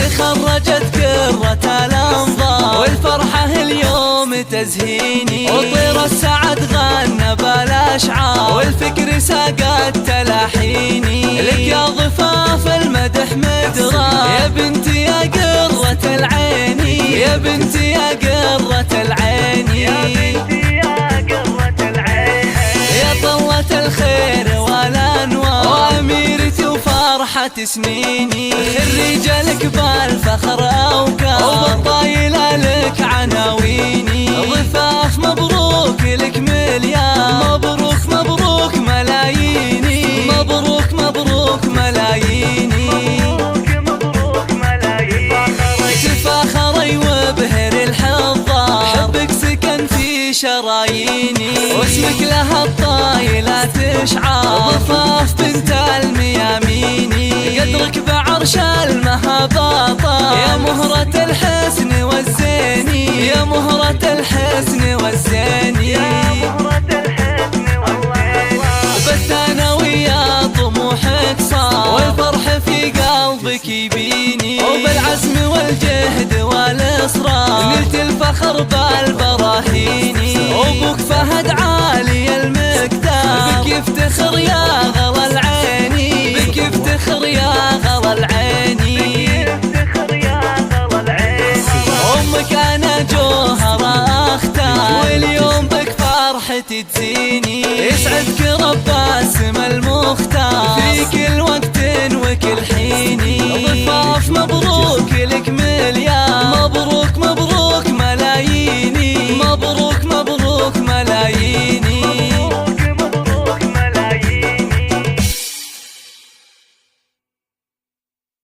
تخرجت كرة الأنظار والفرحة اليوم تزهيني، وطير السعد غنى بالأشعار والفكر ساقت تلاحيني. لك يا ضفاف المدح مدرار يا بنتي يا قرة العين، يا بنتي يا قرة العين، يا بنتي يا قرة العين، يا طلة الخير والأنوار وأميرتي وفرحة سنيني. رجالك بالفخر أوكار وبالطايلة لك عناويني. ضفاف مبروك لك مليار، مبروك مبروك ملاييني، مبروك مبروك ملاييني، مبروك ملاييني. تفاخري وبهر الحضار حبك سكن في شراييني، واسمك لها الطايلة تشعار ضفاف بنت المياميني. قدرك بعرش المهابة يا مهرة الحسن والزيني، يا مهرة الحسن والزيني، يا مهرة الحسن والزيني. بس أنا ويا طموحك صار والفرح في قلبك يبيني، وبالعزم والجهد والإصرار نلت الفخر بالبراهيني. وابوك فهد عالي المقدار بك يفتخر يا غلا العيني، بك يفتخر يا غلا العيني، بك يفتخر يا غلا العيني. امك انا جوهر اختار واليوم بك فرحتي تزيني. يسعدك رب اسم المختار